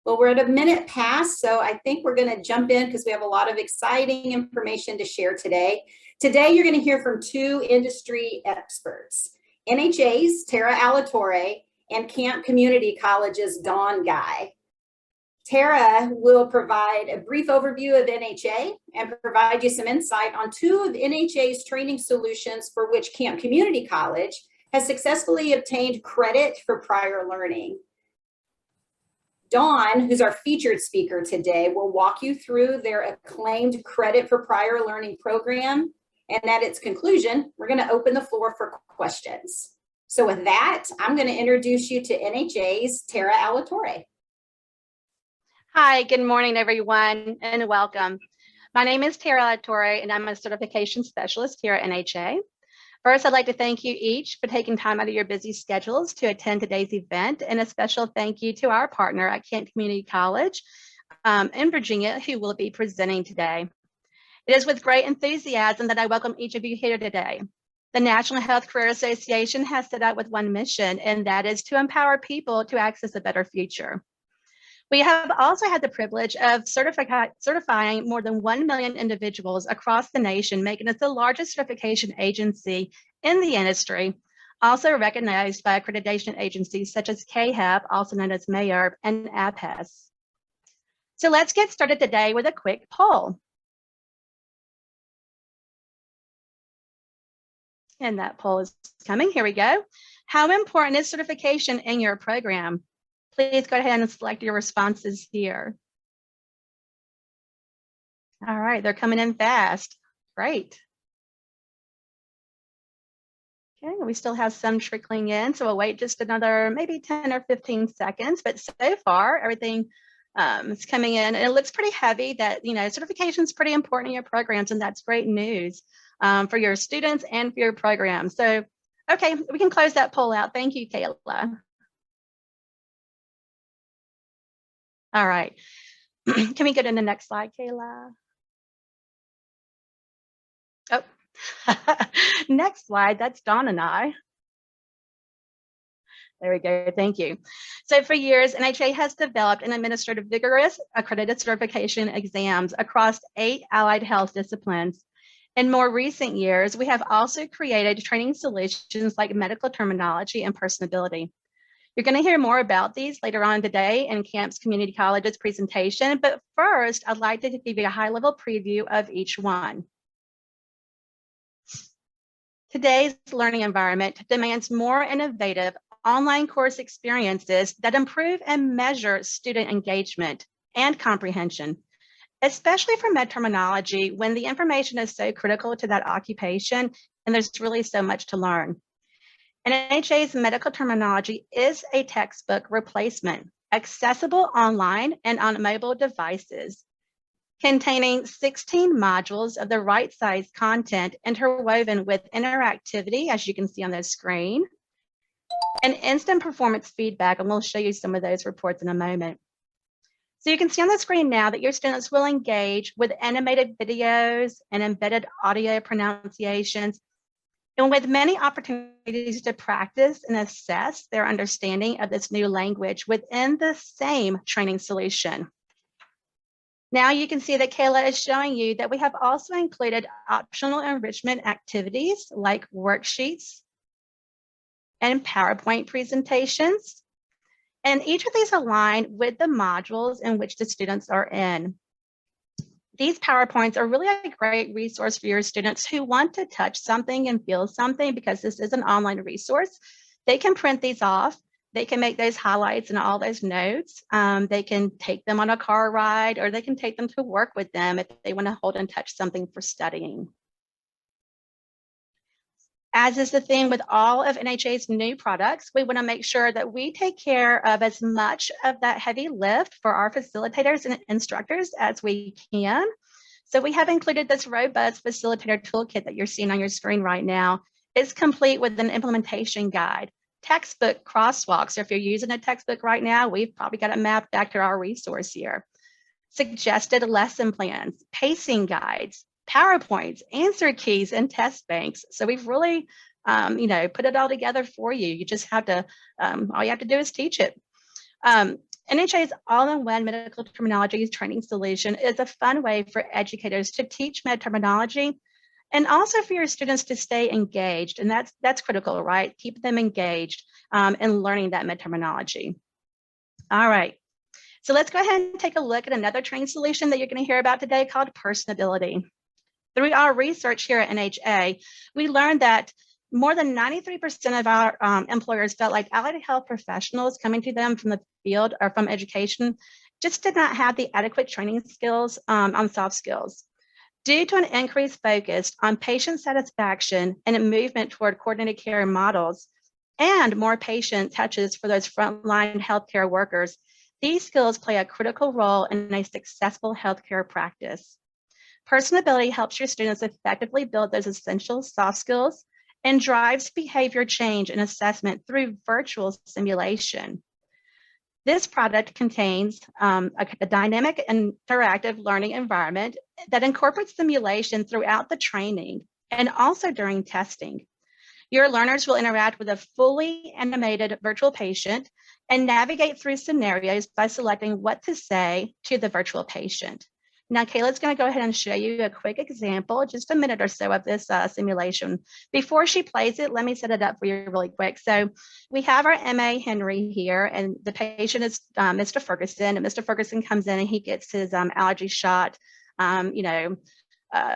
Well, we're at a minute past, so I think we're going to jump in because we have a lot of exciting information to share today. Today, you're going to hear from two industry experts, NHA's Tara Alatorre and Camp Community College's Dawn Guy. Tara will provide a brief overview of NHA and provide you some insight on two of NHA's training solutions for which Camp Community College has successfully obtained credit for prior learning. Dawn, who's our featured speaker today, will walk you through their acclaimed credit for prior learning program. And at its conclusion, we're going to open the floor for questions. So with that, I'm going to introduce you to NHA's Tara Alatorre. Hi, good morning, everyone, and welcome. My name is Tara Alatorre, and I'm a certification specialist here at NHA. First, I'd like to thank you each for taking time out of your busy schedules to attend today's event, and a special thank you to our partner at Kent Community College in Virginia, who will be presenting today. It is with great enthusiasm that I welcome each of you here today. The National Health Career Association has set out with one mission, and that is to empower people to access a better future. We have also had the privilege of certifying more than 1 million individuals across the nation, making us the largest certification agency in the industry, also recognized by accreditation agencies such as KHAP, also known as MAERB, and APES. So let's get started today with a quick poll. And that poll is coming. Here we go. How important is certification in your program? Please go ahead and select your responses here. All right, they're coming in fast. Great. Okay, we still have some trickling in, so we'll wait just another maybe 10 or 15 seconds. But so far, everything is coming in, and it looks pretty heavy. That certification is pretty important in your programs, and that's great news for your students and for your program. So, okay, we can close that poll out. Thank you, Kayla. All right, can we go to the next slide, Kayla? Oh, next slide, that's Dawn and I. There we go, thank you. So for years, NHA has developed and administered vigorous accredited certification exams across 8 allied health disciplines. In more recent years, we have also created training solutions like medical terminology and personability. You're going to hear more about these later on today in Camp's Community College's presentation, but first, I'd like to give you a high-level preview of each one. Today's learning environment demands more innovative online course experiences that improve and measure student engagement and comprehension, especially for med terminology when the information is so critical to that occupation and there's really so much to learn. NHA's medical terminology is a textbook replacement, accessible online and on mobile devices, containing 16 modules of the right size content interwoven with interactivity, as you can see on the screen, and instant performance feedback, and we'll show you some of those reports in a moment. So you can see on the screen now that your students will engage with animated videos and embedded audio pronunciations, and with many opportunities to practice and assess their understanding of this new language within the same training solution. Now you can see that Kayla is showing you that we have also included optional enrichment activities like worksheets and PowerPoint presentations. And each of these align with the modules in which the students are in. These PowerPoints are really a great resource for your students who want to touch something and feel something, because this is an online resource. They can print these off. They can make those highlights and all those notes. They can take them on a car ride, or they can take them to work with them if they want to hold and touch something for studying. As is the theme with all of NHA's new products, we want to make sure that we take care of as much of that heavy lift for our facilitators and instructors as we can. So we have included this robust facilitator toolkit that you're seeing on your screen right now. It's complete with an implementation guide, textbook crosswalks. So if you're using a textbook right now, we've probably got it mapped back to our resource here. Suggested lesson plans, pacing guides, PowerPoints, answer keys, and test banks. So we've really, put it all together for you. You just have to, all you have to do is teach it. NHA's all-in-one medical terminology training solution is a fun way for educators to teach med terminology and also for your students to stay engaged. And that's critical, right? Keep them engaged in learning that med terminology. All right. So let's go ahead and take a look at another training solution that you're going to hear about today called Personability. Through our research here at NHA, we learned that more than 93% of our employers felt like allied health professionals coming to them from the field or from education just did not have the adequate training skills on soft skills. Due to an increased focus on patient satisfaction and a movement toward coordinated care models and more patient touches for those frontline healthcare workers, these skills play a critical role in a successful healthcare practice. Personability helps your students effectively build those essential soft skills and drives behavior change and assessment through virtual simulation. This product contains a dynamic and interactive learning environment that incorporates simulation throughout the training and also during testing. Your learners will interact with a fully animated virtual patient and navigate through scenarios by selecting what to say to the virtual patient. Now, Kayla's going to go ahead and show you a quick example, just a minute or so of this simulation. Before she plays it, let me set it up for you really quick. So we have our MA Henry here, and the patient is Mr. Ferguson, and Mr. Ferguson comes in and he gets his allergy shot.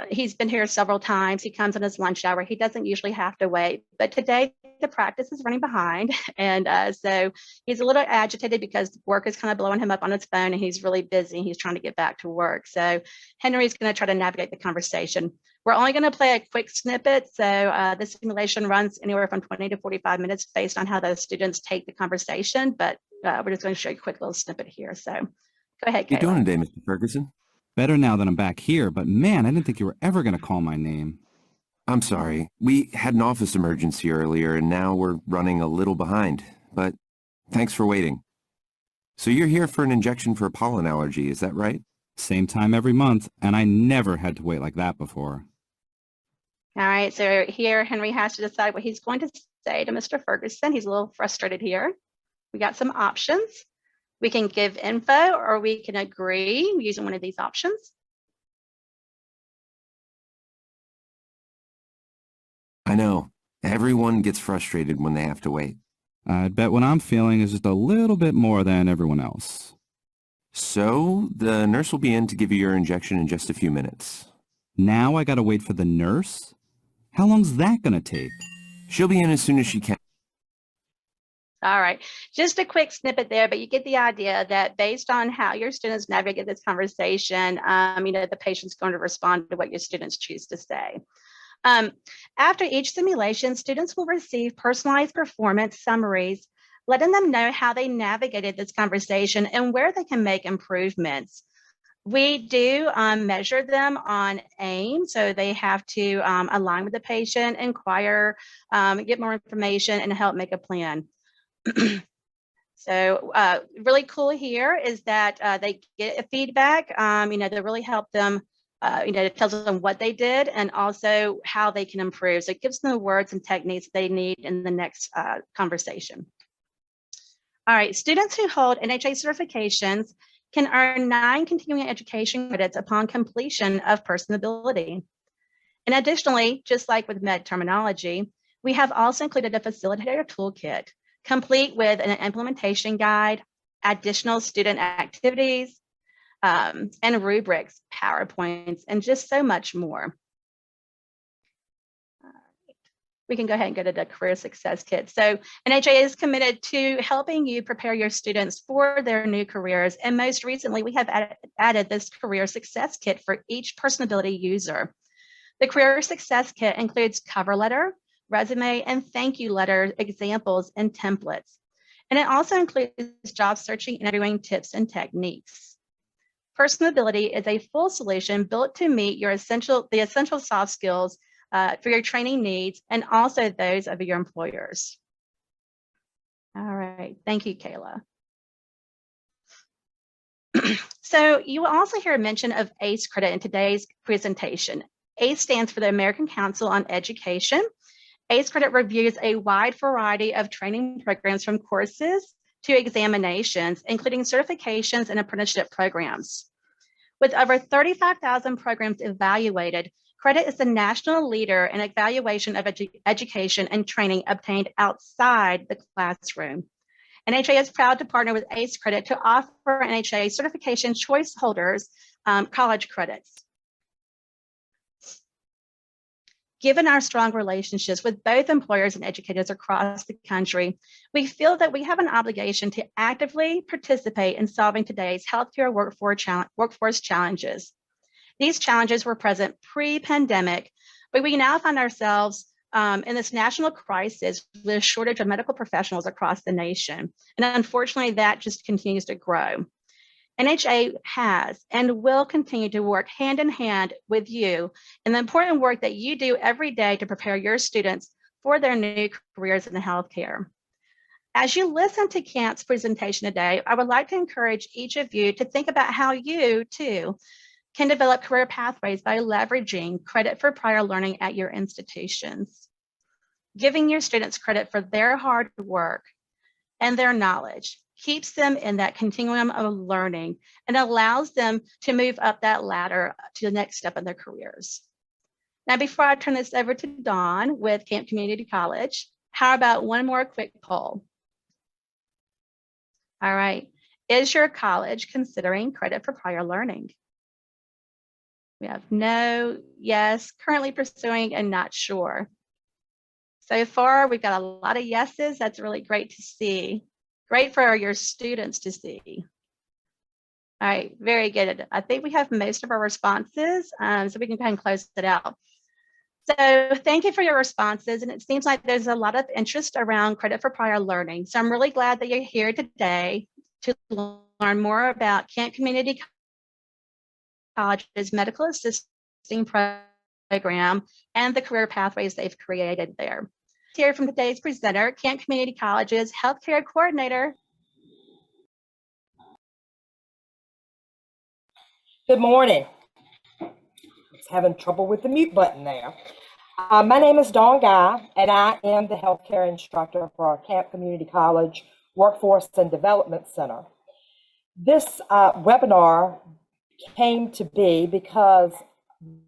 He's been here several times. He comes on his lunch hour. He doesn't usually have to wait, but today the practice is running behind. And so he's a little agitated because work is kind of blowing him up on his phone and he's really busy. He's trying to get back to work. So Henry's going to try to navigate the conversation. We're only going to play a quick snippet. So this simulation runs anywhere from 20 to 45 minutes based on how those students take the conversation, but we're just going to show you a quick little snippet here. So go ahead, Kayla. How you doing today, Mr. Ferguson? Better now that I'm back here, but man, I didn't think you were ever going to call my name. I'm sorry. We had an office emergency earlier, and now we're running a little behind. But thanks for waiting. So you're here for an injection for a pollen allergy, is that right? Same time every month, and I never had to wait like that before. All right, so here Henry has to decide what he's going to say to Mr. Ferguson. He's a little frustrated here. We got some options. We can give info or we can agree using one of these options. I know. Everyone gets frustrated when they have to wait. I'd bet what I'm feeling is just a little bit more than everyone else. So the nurse will be in to give you your injection in just a few minutes. Now I gotta wait for the nurse? How long's that gonna take? She'll be in as soon as she can. All right, just a quick snippet there, but you get the idea that based on how your students navigate this conversation, the patient's going to respond to what your students choose to say. After each simulation, students will receive personalized performance summaries, letting them know how they navigated this conversation and where they can make improvements. We do measure them on AIM, so they have to align with the patient, inquire, get more information, and help make a plan. So really cool here is that they get a feedback, they really help them, it tells them what they did and also how they can improve. So it gives them the words and techniques they need in the next conversation. All right, students who hold NHA certifications can earn 9 continuing education credits upon completion of Personability. And additionally, just like with med terminology, we have also included a facilitator toolkit, complete with an implementation guide, additional student activities, and rubrics, PowerPoints, and just so much more. We can go ahead and go to the Career Success Kit. So NHA is committed to helping you prepare your students for their new careers. And most recently, we have added this Career Success Kit for each Personability user. The Career Success Kit includes cover letter, resume, and thank you letter examples and templates. And it also includes job searching, interviewing tips and techniques. Personability is a full solution built to meet the essential soft skills for your training needs and also those of your employers. All right, thank you, Kayla. So you will also hear a mention of ACE credit in today's presentation. ACE stands for the American Council on Education. ACE credit reviews a wide variety of training programs from courses to examinations, including certifications and apprenticeship programs. With over 35,000 programs evaluated, Credit is the national leader in evaluation of education and training obtained outside the classroom. NHA is proud to partner with ACE Credit to offer NHA certification choice holders college credits. Given our strong relationships with both employers and educators across the country, we feel that we have an obligation to actively participate in solving today's healthcare workforce challenges. These challenges were present pre-pandemic, but we now find ourselves in this national crisis with a shortage of medical professionals across the nation. And unfortunately, that just continues to grow. NHA has and will continue to work hand in hand with you in the important work that you do every day to prepare your students for their new careers in healthcare. As you listen to Kent's presentation today, I would like to encourage each of you to think about how you, too, can develop career pathways by leveraging credit for prior learning at your institutions. Giving your students credit for their hard work and their knowledge keeps them in that continuum of learning and allows them to move up that ladder to the next step in their careers. Now, before I turn this over to Dawn with Camp Community College, how about one more quick poll? All right, is your college considering credit for prior learning? We have no, yes, currently pursuing, and not sure. So far, we've got a lot of yeses. That's really great to see. Great for your students to see. All right, very good. I think we have most of our responses, so we can go ahead and close it out. So thank you for your responses. And it seems like there's a lot of interest around credit for prior learning. So I'm really glad that you're here today to learn more about Kent Community College's medical assisting program and the career pathways they've created there. Let's hear from today's presenter, Kent Community College's healthcare coordinator. Good morning. I was having trouble with the mute button there. My name is Dawn Guy, and I am the healthcare instructor for our Camp Community College Workforce and Development Center. This webinar came to be because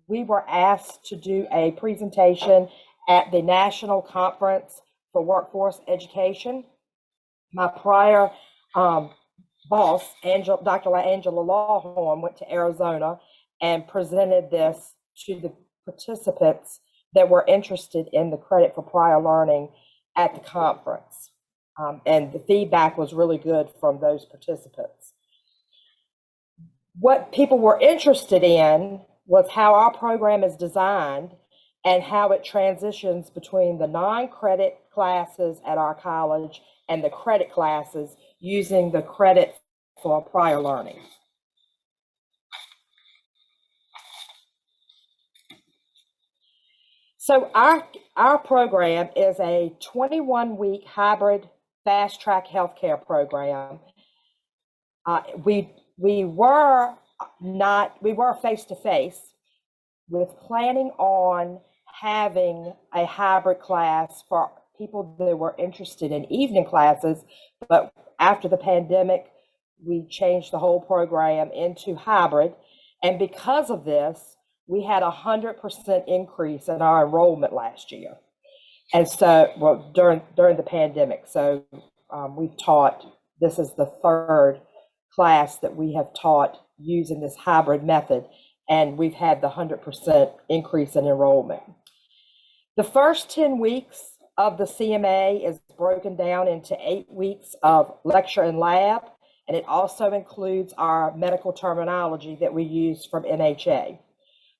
we were asked to do a presentation at the National Conference for Workforce Education. My prior boss, Dr. Angela Lawhorn, went to Arizona and presented this to the participants that were interested in the credit for prior learning at the conference. And the feedback was really good from those participants. What people were interested in was how our program is designed and how it transitions between the non-credit classes at our college and the credit classes using the credit for prior learning. So our program is a 21-week hybrid fast-track healthcare program. We were face-to-face with planning on having a hybrid class for people that were interested in evening classes, but after the pandemic, we changed the whole program into hybrid. And because of this, we had 100% increase in our enrollment last year. And so, well, during the pandemic. So we've taught, this is the third class that we have taught using this hybrid method, and we've had the 100% increase in enrollment. The first 10 weeks of the CMA is broken down into 8 weeks of lecture and lab, and it also includes our medical terminology that we use from NHA.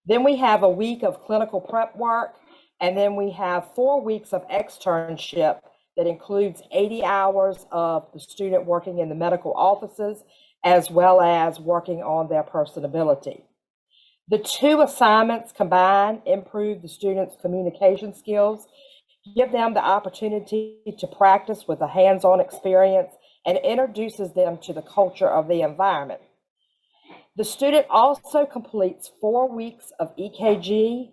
Then we have a week of clinical prep work, and then we have 4 weeks of externship that includes 80 hours of the student working in the medical offices, as well as working on their personability. The two assignments combined improve the students' communication skills, give them the opportunity to practice with a hands-on experience, and introduces them to the culture of the environment. The student also completes 4 weeks of EKG,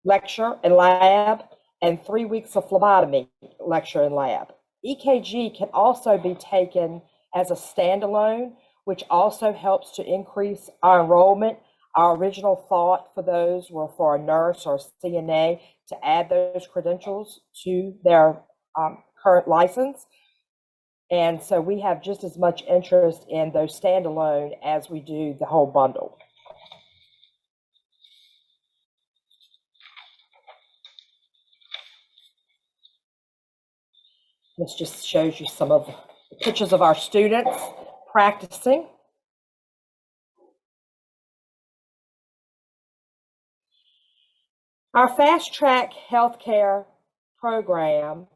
lecture and lab, and 3 weeks of phlebotomy, lecture and lab. EKG can also be taken as a standalone, which also helps to increase our enrollment. Our original thought for those were for a nurse or CNA to add those credentials to their current license. And so we have just as much interest in those standalone as we do the whole bundle. This just shows you some of the pictures of our students practicing. Our Fast Track Healthcare program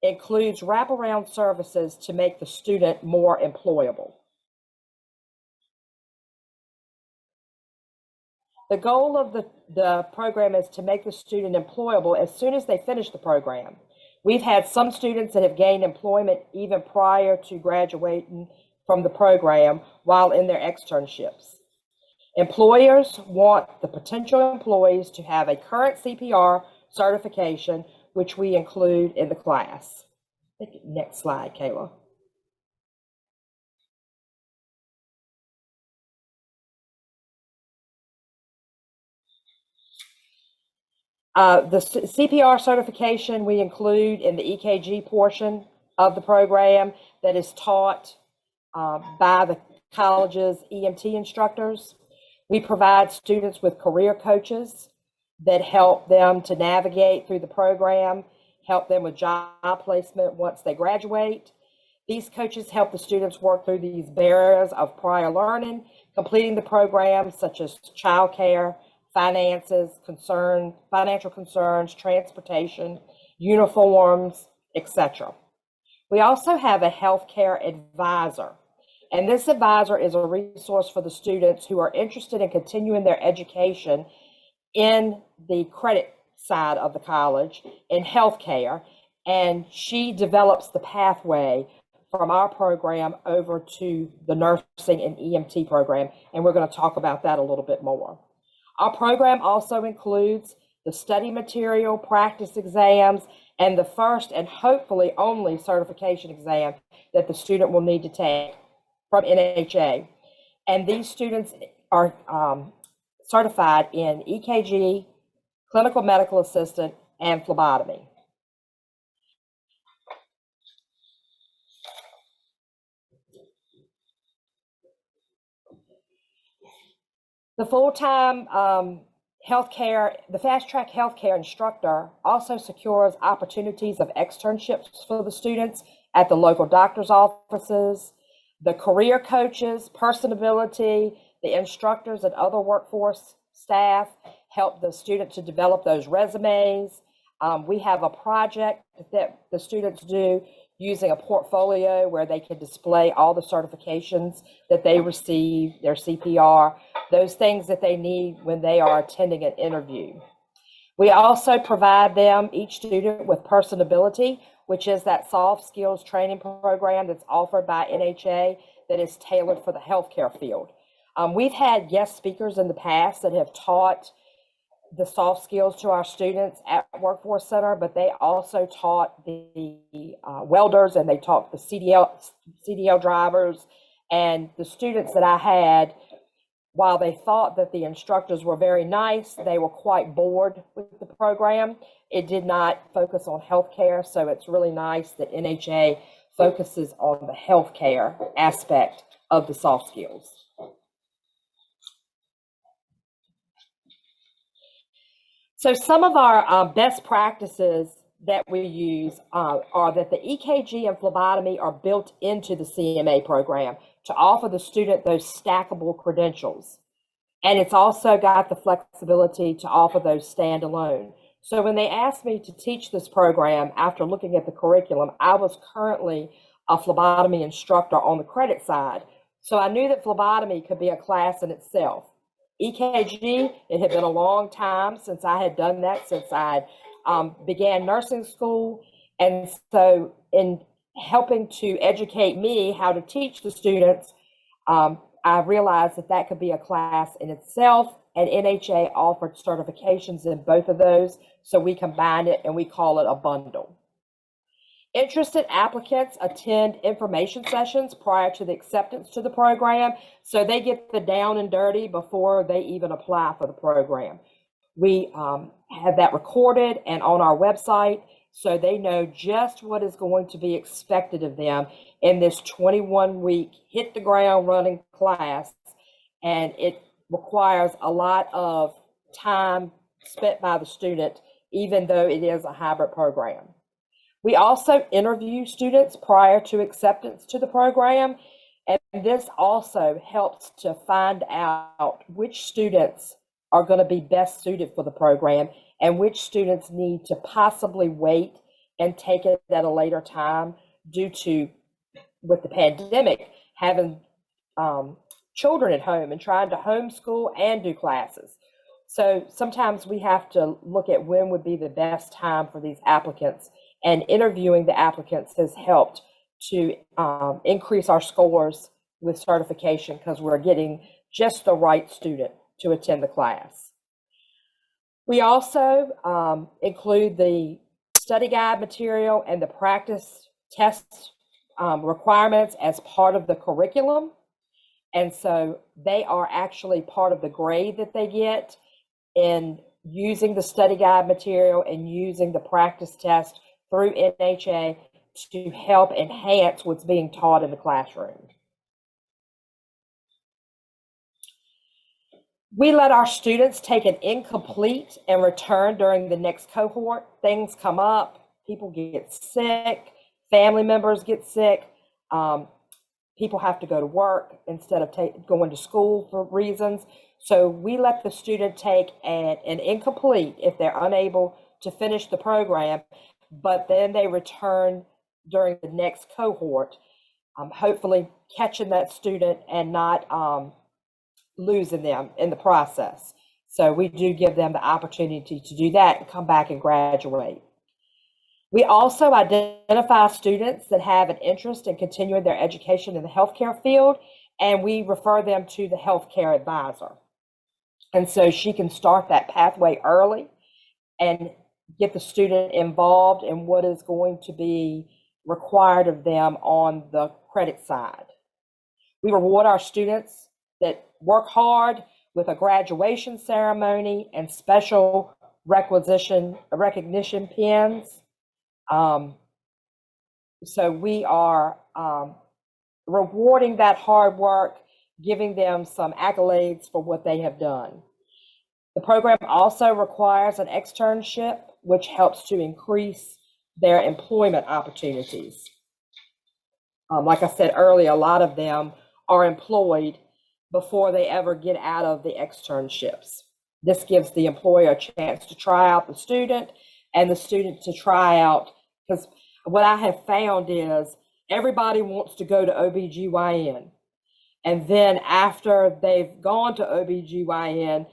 includes wraparound services to make the student more employable. The goal of the program is to make the student employable as soon as they finish the program. We've had some students that have gained employment even prior to graduating from the program while in their externships. Employers want the potential employees to have a current CPR certification, which we include in the class. Next slide, Kayla. The CPR certification we include in the EKG portion of the program that is taught by the college's EMT instructors. We provide students with career coaches that help them to navigate through the program, help them with job placement once they graduate. These coaches help the students work through these barriers of prior learning, completing the program such as childcare, finances, financial concerns, transportation, uniforms, etc. We also have a healthcare advisor, and this advisor is a resource for the students who are interested in continuing their education in the credit side of the college in healthcare, and she develops the pathway from our program over to the nursing and EMT program, and we're going to talk about that a little bit more. Our program also includes the study material, practice exams, and the first and hopefully only certification exam that the student will need to take from NHA. And these students are certified in EKG, clinical medical assistant, and phlebotomy. The full-time healthcare, the Fast Track Healthcare instructor also secures opportunities of externships for the students at the local doctor's offices. The career coaches, Personability, the instructors and other workforce staff help the student to develop those resumes. We have a project that the students do using a portfolio where they can display all the certifications that they receive, their CPR, those things that they need when they are attending an interview. We also provide them, each student, with Personability, which is that soft skills training program that's offered by NHA that is tailored for the healthcare field. We've had guest speakers in the past that have taught the soft skills to our students at Workforce Center, but they also taught the welders, and they taught the CDL drivers. And the students that I had, while they thought that the instructors were very nice, they were quite bored with the program. It did not focus on healthcare, so it's really nice that NHA focuses on the healthcare aspect of the soft skills. So some of our best practices that we use are that the EKG and phlebotomy are built into the CMA program to offer the student those stackable credentials. And it's also got the flexibility to offer those standalone. So when they asked me to teach this program after looking at the curriculum, I was currently a phlebotomy instructor on the credit side. So I knew that phlebotomy could be a class in itself. EKG, it had been a long time since I had done that, since I began nursing school. And so in helping to educate me how to teach the students, I realized that that could be a class in itself, and NHA offered certifications in both of those. So we combined it and we call it a bundle. Interested applicants attend information sessions prior to the acceptance to the program, so they get the down and dirty before they even apply for the program. We have that recorded and on our website, so they know just what is going to be expected of them in this 21-week hit the ground running class. And it requires a lot of time spent by the student, even though it is a hybrid program. We also interview students prior to acceptance to the program, and this also helps to find out which students are going to be best suited for the program and which students need to possibly wait and take it at a later time due to, with the pandemic, having children at home and trying to homeschool and do classes. So sometimes we have to look at when would be the best time for these applicants, and interviewing the applicants has helped to increase our scores with certification because we're getting just the right student to attend the class. We also include the study guide material and the practice test requirements as part of the curriculum. And so they are actually part of the grade that they get in using the study guide material and using the practice test through NHA to help enhance what's being taught in the classroom. We let our students take an incomplete and return during the next cohort. Things come up, people get sick, family members get sick, people have to go to work instead of going to school for reasons. So we let the student take an incomplete if they're unable to finish the program, but then they return during the next cohort, hopefully catching that student and not losing them in the process. So we do give them the opportunity to do that and come back and graduate. We also identify students that have an interest in continuing their education in the healthcare field, and we refer them to the healthcare advisor. And so she can start that pathway early and get the student involved in what is going to be required of them on the credit side. We reward our students that work hard with a graduation ceremony and special recognition pins. So we are rewarding that hard work, giving them some accolades for what they have done. The program also requires an externship, which helps to increase their employment opportunities. Like I said earlier, a lot of them are employed before they ever get out of the externships. This gives the employer a chance to try out the student and the student to try out, because what I have found is everybody wants to go to OBGYN. And then after they've gone to OBGYN,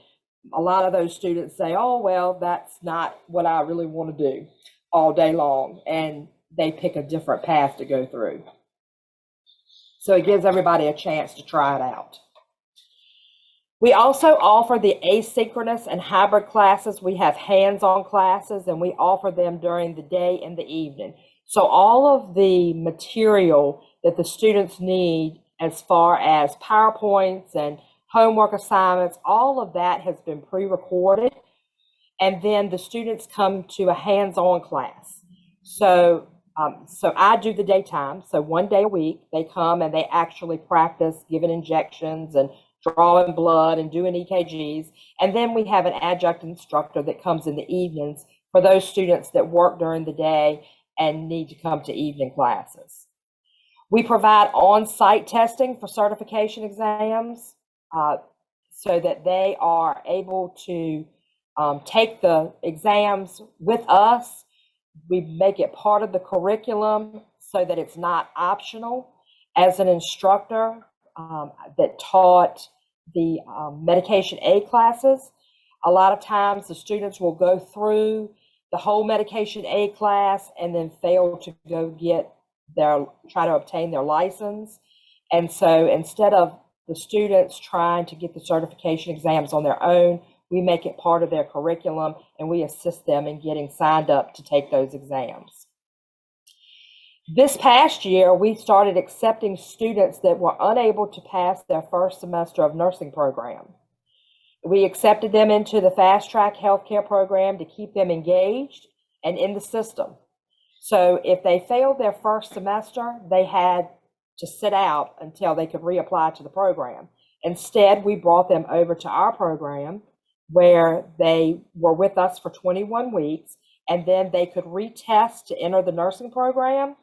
a lot of those students say, oh, well, that's not what I really want to do all day long. And they pick a different path to go through. So it gives everybody a chance to try it out. We also offer the asynchronous and hybrid classes. We have hands-on classes, and we offer them during the day and the evening. So all of the material that the students need as far as PowerPoints and homework assignments, all of that has been pre-recorded. And then the students come to a hands-on class. So I do the daytime. So one day a week, they come and they actually practice giving injections and drawing blood and doing EKGs. And then we have an adjunct instructor that comes in the evenings for those students that work during the day and need to come to evening classes. We provide on-site testing for certification exams so that they are able to take the exams with us. We make it part of the curriculum so that it's not optional. As an instructor that taught the medication aid classes, a lot of times the students will go through the whole medication aid class and then fail to go try to obtain their license. And so instead of the students trying to get the certification exams on their own, we make it part of their curriculum and we assist them in getting signed up to take those exams. This past year, we started accepting students that were unable to pass their first semester of nursing program. We accepted them into the fast track healthcare program to keep them engaged and in the system. So if they failed their first semester, they had to sit out until they could reapply to the program. Instead, we brought them over to our program where they were with us for 21 weeks, and then they could retest to enter the nursing program.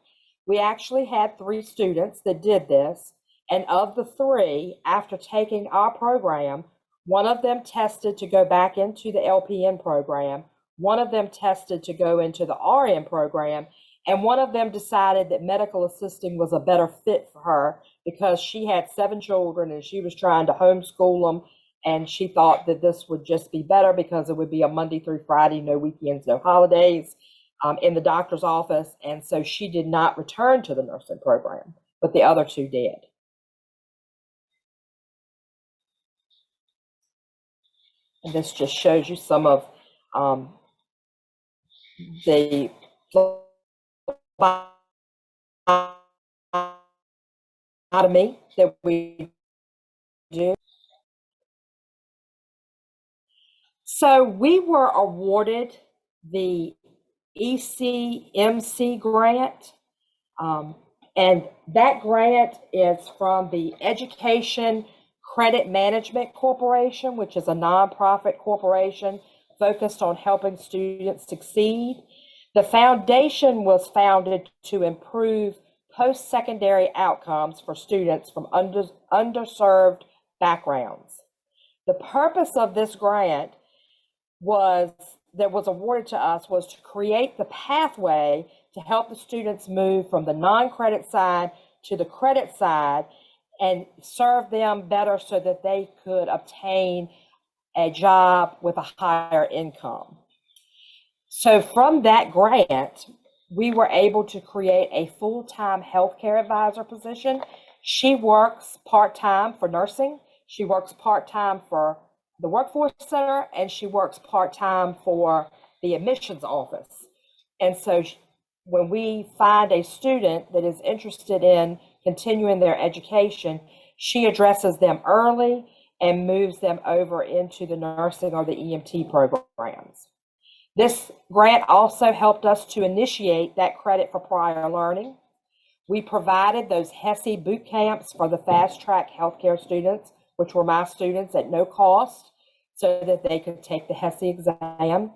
We actually had 3 students that did this, and of the 3, after taking our program, one of them tested to go back into the LPN program, one of them tested to go into the RN program, and one of them decided that medical assisting was a better fit for her because she had 7 children and she was trying to homeschool them, and she thought that this would just be better because it would be a Monday through Friday, no weekends, no holidays, in the doctor's office. And so she did not return to the nursing program, but the other 2 did. And this just shows you some of the phlebotomy that we do. So we were awarded the ECMC grant, and that grant is from the Education Credit Management Corporation, which is a nonprofit corporation focused on helping students succeed. The foundation was founded to improve post-secondary outcomes for students from underserved backgrounds. The purpose of this grant that was awarded to us was to create the pathway to help the students move from the non-credit side to the credit side and serve them better so that they could obtain a job with a higher income. So from that grant, we were able to create a full-time healthcare advisor position. She works part-time for nursing. She works part-time for the workforce center, and she works part-time for the admissions office. And so when we find a student that is interested in continuing their education, she addresses them early and moves them over into the nursing or the EMT programs. This grant also helped us to initiate that credit for prior learning. We provided those HESI boot camps for the fast track healthcare students, which were my students, at no cost, so that they could take the HESI exam,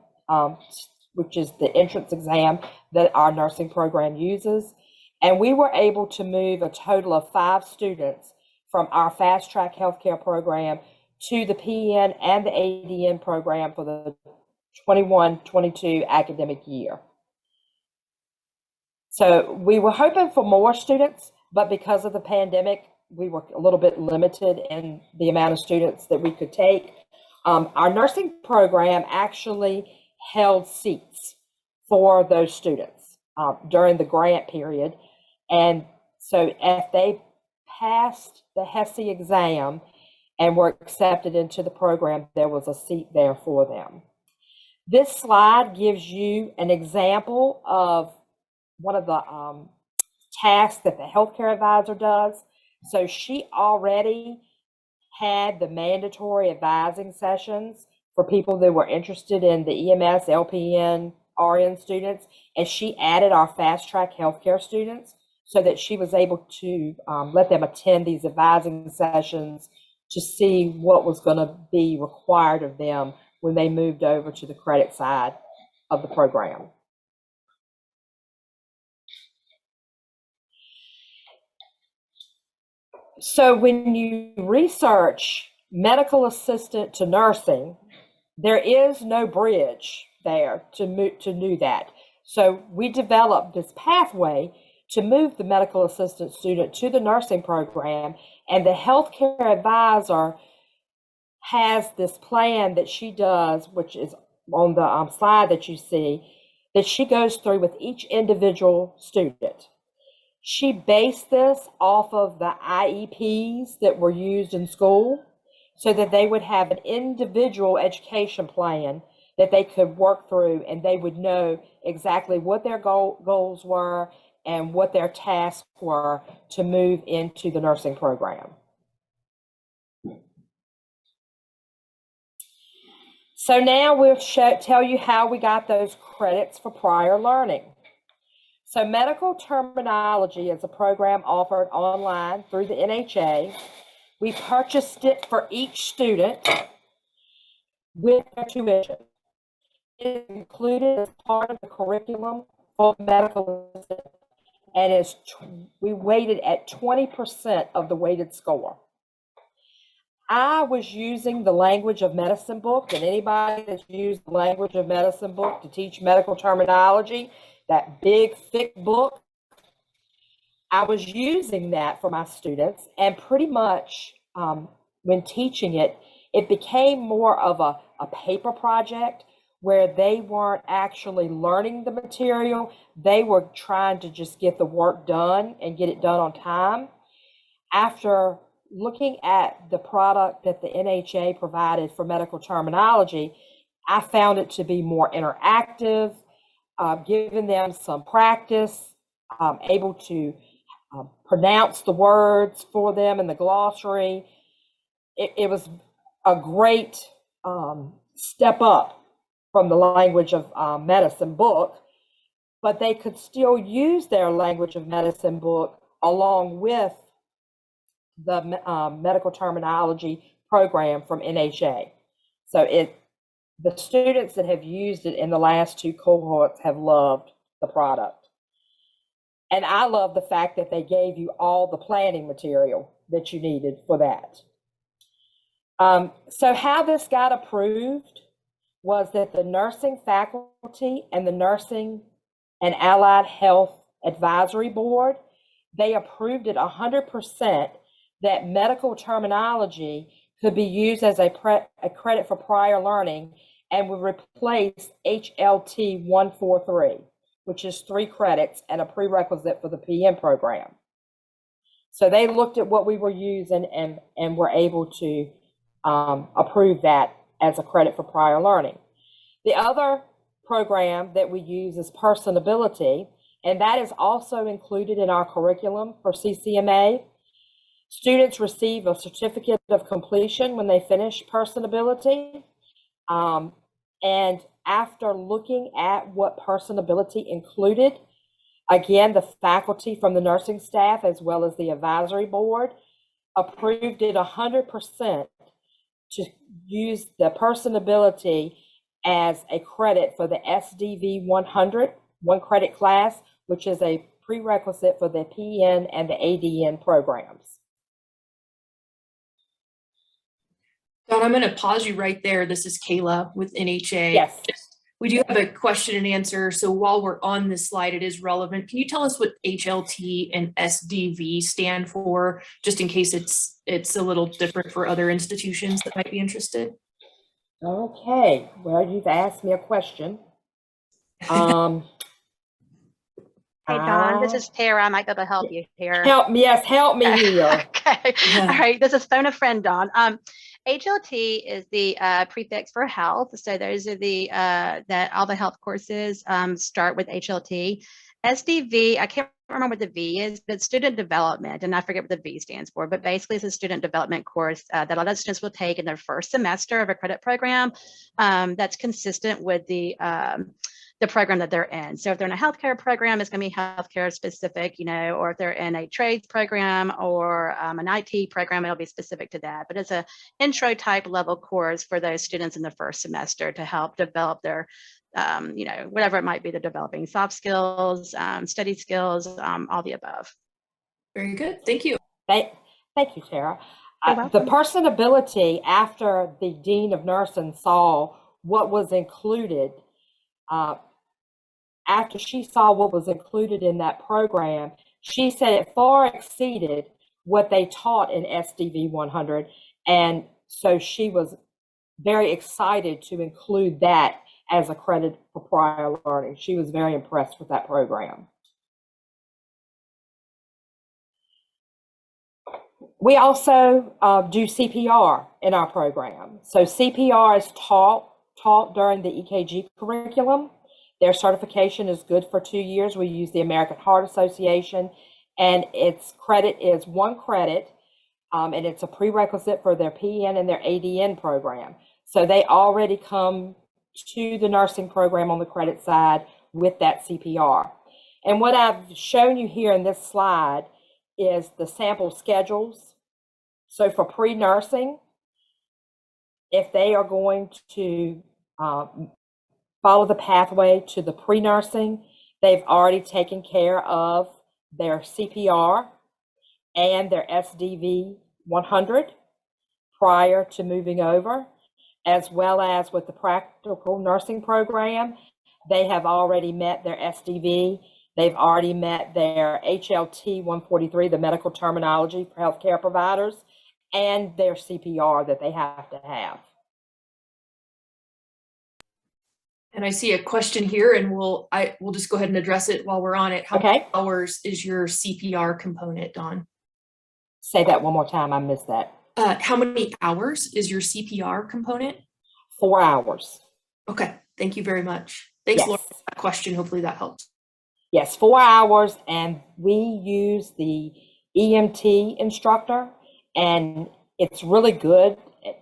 which is the entrance exam that our nursing program uses. And we were able to move a total of 5 students from our fast track healthcare program to the PN and the ADN program for the 21-22 academic year. So we were hoping for more students, but because of the pandemic, we were a little bit limited in the amount of students that we could take. Our nursing program actually held seats for those students during the grant period. And so if they passed the HESI exam and were accepted into the program, there was a seat there for them. This slide gives you an example of one of the tasks that the healthcare advisor does. So she already had the mandatory advising sessions for people that were interested in the EMS, LPN, RN students, and she added our fast track healthcare students so that she was able to let them attend these advising sessions to see what was going to be required of them when they moved over to the credit side of the program. So when you research medical assistant to nursing, there is no bridge there to do that. So we developed this pathway to move the medical assistant student to the nursing program, and the healthcare advisor has this plan that she does, which is on the slide that you see, that she goes through with each individual student. She based this off of the IEPs that were used in school so that they would have an individual education plan that they could work through, and they would know exactly what their goals were and what their tasks were to move into the nursing program. So now we'll tell you how we got those credits for prior learning. So medical terminology is a program offered online through the NHA. We purchased it for each student with their tuition. It is included as part of the curriculum for medical, and we weighted at 20% of the weighted score. I was using the Language of Medicine book, and anybody that's used the Language of Medicine book to teach medical terminology, that big, thick book, I was using that for my students, and pretty much when teaching it, it became more of a paper project where they weren't actually learning the material. They were trying to just get the work done and get it done on time. After looking at the product that the NHA provided for medical terminology, I found it to be more interactive, giving them some practice, able to pronounce the words for them in the glossary. It was a great step up from the Language of Medicine book, but they could still use their Language of Medicine book along with the medical terminology program from NHA. So the students that have used it in the last 2 cohorts have loved the product. And I love the fact that they gave you all the planning material that you needed for that. So how this got approved was that the nursing faculty and the Nursing and Allied Health Advisory Board, they approved it 100% that medical terminology could be used as a credit for prior learning and would replace HLT 143, which is 3 credits and a prerequisite for the PM program. So they looked at what we were using and were able to approve that as a credit for prior learning. The other program that we use is Personability, and that is also included in our curriculum for CCMA. Students receive a certificate of completion when they finish Personability. And after looking at what Personability included, again, the faculty from the nursing staff as well as the advisory board approved it 100% to use the Personability as a credit for the SDV 100, 1 credit class, which is a prerequisite for the PN and the ADN programs. Dawn, I'm going to pause you right there. This is Kayla with NHA. Yes. We do have a question and answer. So while we're on this slide, it is relevant. Can you tell us what HLT and SDV stand for, just in case it's a little different for other institutions that might be interested? Okay. Well, you've asked me a question. Hey, Dawn, this is Tara. I might be able to help you here. Help me here. Okay. All right. This is phone a friend, Dawn. HLT is the prefix for health. So those are that all the health courses start with HLT. SDV, I can't remember what the V is, but student development, and I forget what the V stands for, but basically it's a student development course that a lot of students will take in their first semester of a credit program that's consistent with the program that they're in. So if they're in a healthcare program, it's going to be healthcare specific, or if they're in a trades program or an IT program, it'll be specific to that. But it's an intro type level course for those students in the first semester to help develop their, whatever it might be, they're developing soft skills, study skills, all the above. Very good. Thank you. Thank you, Tara. The Personability, after the Dean of Nursing saw what was included, after she saw what was included in that program, she said it far exceeded what they taught in SDV 100. And so she was very excited to include that as a credit for prior learning. She was very impressed with that program. We also do CPR in our program. So CPR is taught during the EKG curriculum. Their certification is good for 2 years. We use the American Heart Association, and its credit is 1 credit, and it's a prerequisite for their PN and their ADN program. So they already come to the nursing program on the credit side with that CPR. And what I've shown you here in this slide is the sample schedules. So for pre-nursing, if they are going to follow the pathway to the pre-nursing, they've already taken care of their CPR and their SDV 100 prior to moving over, as well as with the practical nursing program, they have already met their SDV. They've already met their HLT 143, the medical terminology for healthcare providers, and their CPR that they have to have. And I see a question here, and we'll just go ahead and address it while we're on it. How many hours is your CPR component, Dawn? Say that one more time. I missed that. How many hours is your CPR component? 4 hours. Okay, thank you very much. Thanks, Yes. Laura, for that question. Hopefully that helps. Yes, 4 hours, and we use the EMT instructor, and it's really good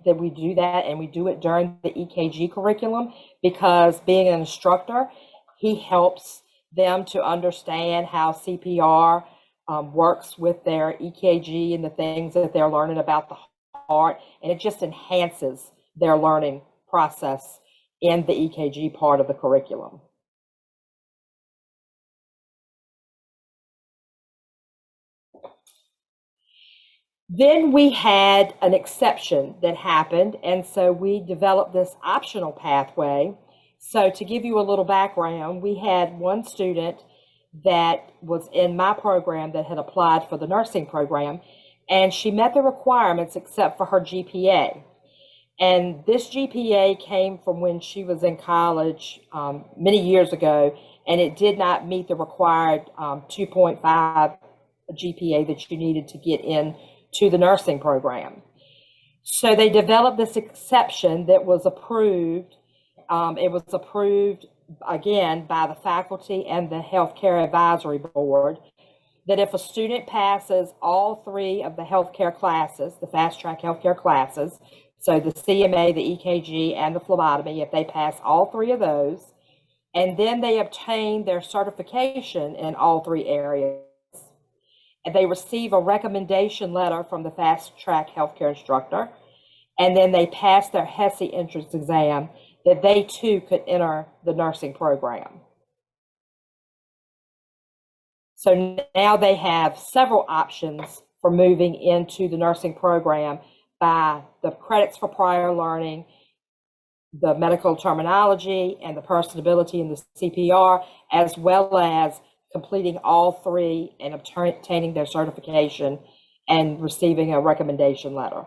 that we do that, and we do it during the EKG curriculum, because being an instructor, he helps them to understand how CPR works with their EKG and the things that they're learning about the heart, and it just enhances their learning process in the EKG part of the curriculum. Then we had an exception that happened, and so we developed this optional pathway. So to give you a little background, we had one student that was in my program that had applied for the nursing program, and she met the requirements except for her GPA. And this GPA came from when she was in college many years ago, and it did not meet the required 2.5 GPA that you needed to get in to the nursing program. So they developed this exception that was approved. It was approved again by the faculty and the healthcare advisory board, that if a student passes all 3 of the healthcare classes, the fast track healthcare classes, so the CMA, the EKG, and the phlebotomy, if they pass all 3 of those, and then they obtain their certification in all 3 areas, and they receive a recommendation letter from the fast track healthcare instructor, and then they pass their HESI entrance exam, that they too could enter the nursing program. So now they have several options for moving into the nursing program by the credits for prior learning, the medical terminology, and the personability and the CPR, as well as completing all 3 and obtaining their certification and receiving a recommendation letter.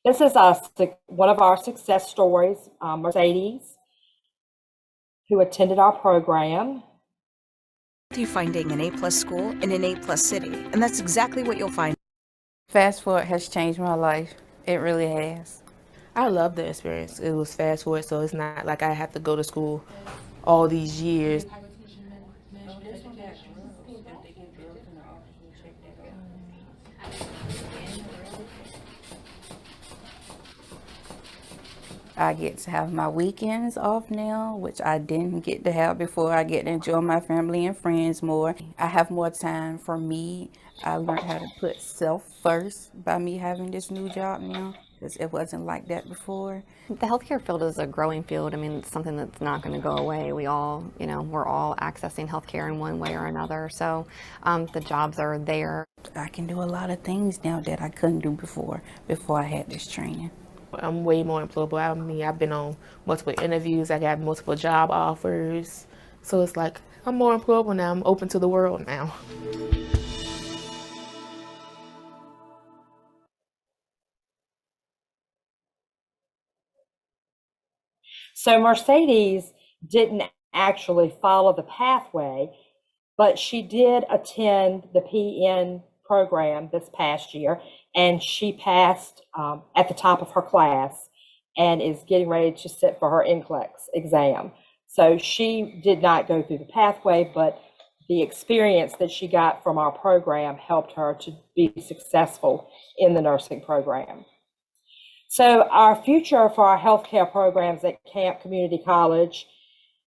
This is one of our success stories, Mercedes, who attended our program. You finding an A+ school in an A+ city, and that's exactly what you'll find. Fast forward has changed my life. It really has. I love the experience. It was fast forward, so it's not like I have to go to school all these years. I get to have my weekends off now, which I didn't get to have before. I get to enjoy my family and friends more. I have more time for me. I learned how to put self first by me having this new job now, because it wasn't like that before. The healthcare field is a growing field. I mean, it's something that's not going to go away. We all, we're all accessing healthcare in one way or another. So the jobs are there. I can do a lot of things now that I couldn't do before I had this training. I'm way more employable. I mean, I've been on multiple interviews. I got multiple job offers. So it's like, I'm more employable now. I'm open to the world now. So Mercedes didn't actually follow the pathway, but she did attend the PN program this past year, and she passed at the top of her class. and is getting ready to sit for her NCLEX exam. So she did not go through the pathway, but the experience that she got from our program helped her to be successful in the nursing program. So our future for our healthcare programs at Camp Community College,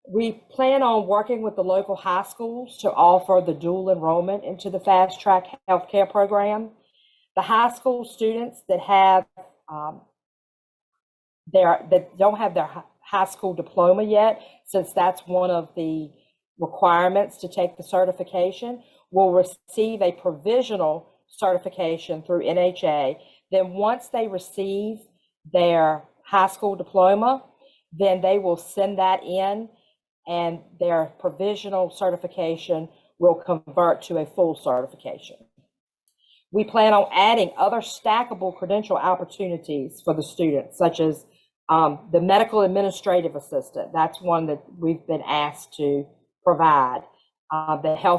we plan on working with the local high schools to offer the dual enrollment into the fast track healthcare program. The high school students that have that don't have their high school diploma yet, since that's one of the requirements to take the certification, will receive a provisional certification through NHA. Then once they receive their high school diploma, then they will send that in, and their provisional certification will convert to a full certification. We plan on adding other stackable credential opportunities for the students, such as the medical administrative assistant. That's one that we've been asked to provide. The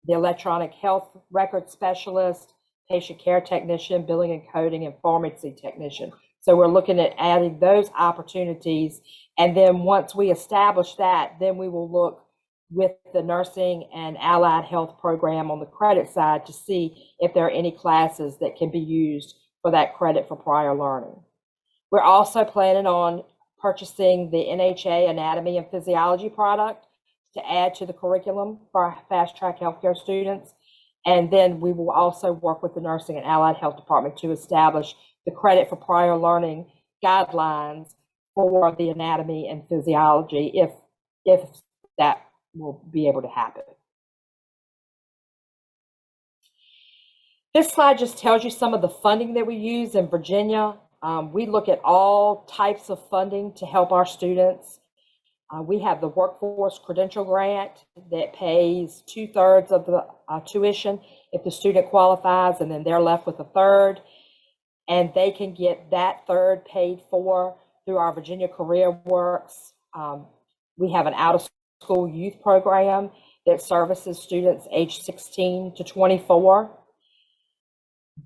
electronic health record specialist, patient care technician, billing and coding, and pharmacy technician. So we're looking at adding those opportunities. And then once we establish that, then we will look with the nursing and allied health program on the credit side to see if there are any classes that can be used for that credit for prior learning. We're also planning on purchasing the NHA Anatomy and Physiology product to add to the curriculum for our fast track healthcare students. And then we will also work with the nursing and allied health department to establish the credit for prior learning guidelines for the anatomy and physiology, if that will be able to happen. This slide just tells you some of the funding that we use in Virginia. We look at all types of funding to help our students. We have the Workforce Credential Grant that pays 2/3 of the tuition if the student qualifies, and then they're left with a third. And they can get that third paid for through our Virginia Career Works. We have an out-of-school youth program that services students aged 16 to 24.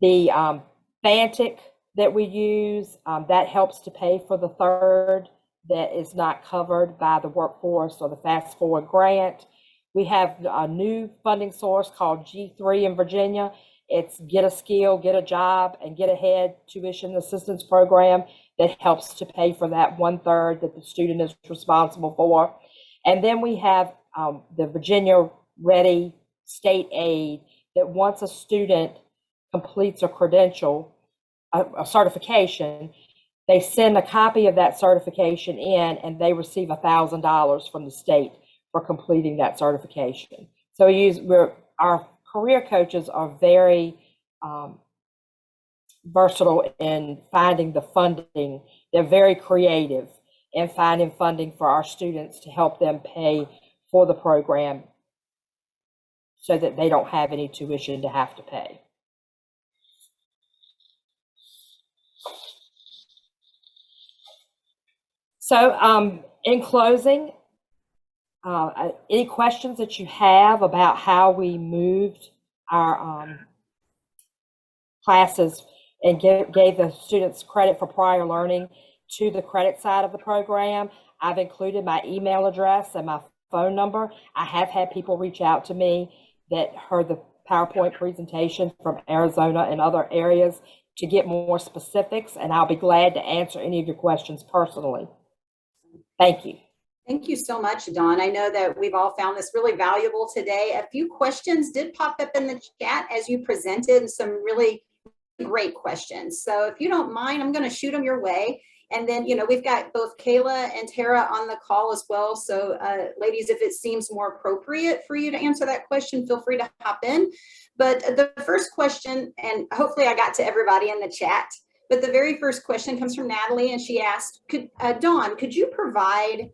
The Fantic that we use, that helps to pay for the third that is not covered by the workforce or the Fast Forward grant. We have a new funding source called G3 in Virginia. It's Get a Skill, Get a Job, and Get Ahead Tuition Assistance Program that helps to pay for that 1/3 that the student is responsible for. And then we have the Virginia Ready State Aid that once a student completes a credential, a certification, they send a copy of that certification in and they receive $1,000 from the state for completing that certification. So our career coaches are very versatile in finding the funding. They're very creative in finding funding for our students to help them pay for the program so that they don't have any tuition to have to pay. So in closing, any questions that you have about how we moved our classes and gave the students credit for prior learning to the credit side of the program, I've included my email address and my phone number. I have had people reach out to me that heard the PowerPoint presentation from Arizona and other areas to get more specifics, and I'll be glad to answer any of your questions personally. Thank you. Thank you so much, Dawn. I know that we've all found this really valuable today. A few questions did pop up in the chat as you presented, some really great questions. So if you don't mind, I'm going to shoot them your way. And then, we've got both Kayla and Tara on the call as well. So ladies, if it seems more appropriate for you to answer that question, feel free to hop in. But the first question, and hopefully I got to everybody in the chat, but the very first question comes from Natalie, and she asked, Dawn, could you provide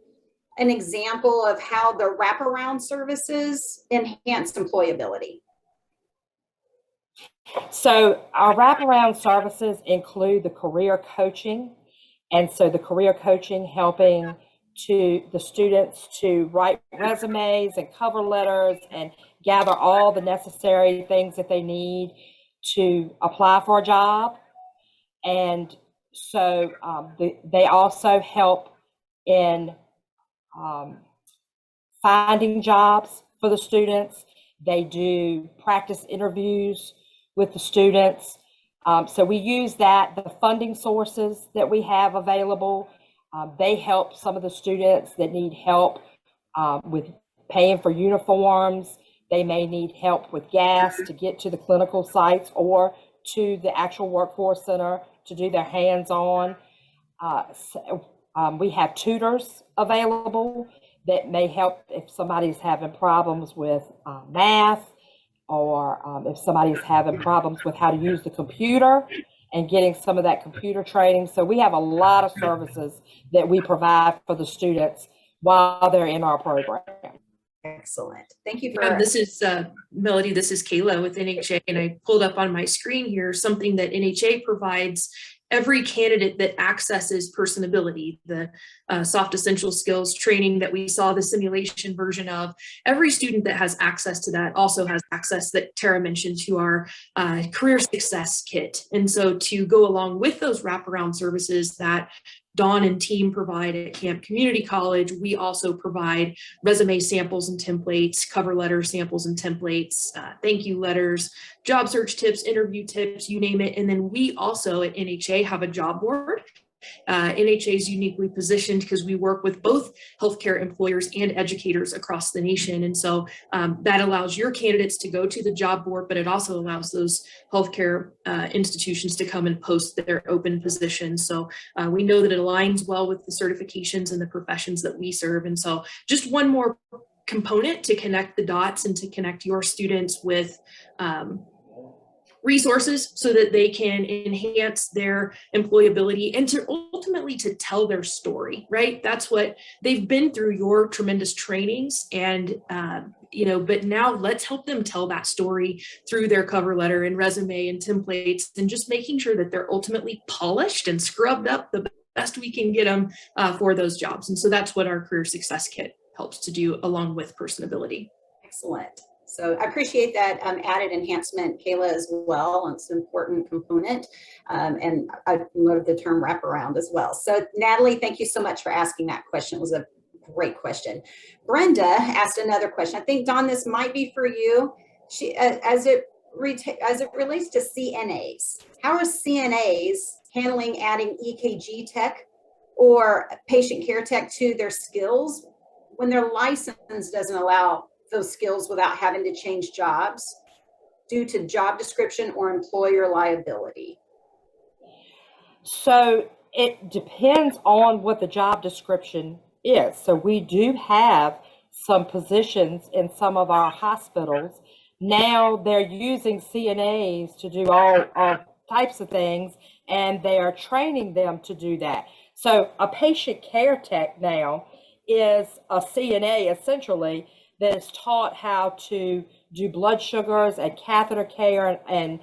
an example of how the wraparound services enhance employability? So our wraparound services include the career coaching. And so the career coaching helping the students to write resumes and cover letters and gather all the necessary things that they need to apply for a job. And So they also help in finding jobs for the students. They do practice interviews with the students. So we use that, the funding sources that we have available. They help some of the students that need help with paying for uniforms. They may need help with gas to get to the clinical sites or to the actual workforce center to do their hands-on. We have tutors available that may help if somebody's having problems with math, or if somebody's having problems with how to use the computer and getting some of that computer training. So we have a lot of services that we provide for the students while they're in our program. Excellent. Thank you for This is Melody. This is Kayla with NHA, and I pulled up on my screen here something that NHA provides every candidate that accesses Personability, the soft essential skills training that we saw the simulation version of. Every student that has access to that also has access, that Tara mentioned, to our career success kit. And so to go along with those wraparound services that Dawn and team provide at Camp Community College, we also provide resume samples and templates, cover letter samples and templates, thank you letters, job search tips, interview tips, you name it. And then we also at NHA have a job board. NHA is uniquely positioned because we work with both healthcare employers and educators across the nation. And so that allows your candidates to go to the job board, but it also allows those healthcare institutions to come and post their open positions. So we know that it aligns well with the certifications and the professions that we serve. And so just one more component to connect the dots and to connect your students with resources so that they can enhance their employability and to ultimately to tell their story, right? That's what they've been through, your tremendous trainings, and but now let's help them tell that story through their cover letter and resume and templates, and just making sure that they're ultimately polished and scrubbed up the best we can get them for those jobs. And so that's what our career success kit helps to do along with Personability. excellent. So I appreciate that added enhancement, Kayla, as well. It's an important component. And I love the term wraparound as well. So Natalie, thank you so much for asking that question. It was a great question. Brenda asked another question. I think, Dawn, this might be for you. She, as it relates to CNAs, how are CNAs handling adding EKG tech or patient care tech to their skills when their license doesn't allow those skills without having to change jobs due to job description or employer liability? So it depends on what the job description is. So we do have some positions in some of our hospitals. Now they're using CNAs to do all types of things, and they are training them to do that. So a patient care tech now is a CNA essentially that is taught how to do blood sugars and catheter care and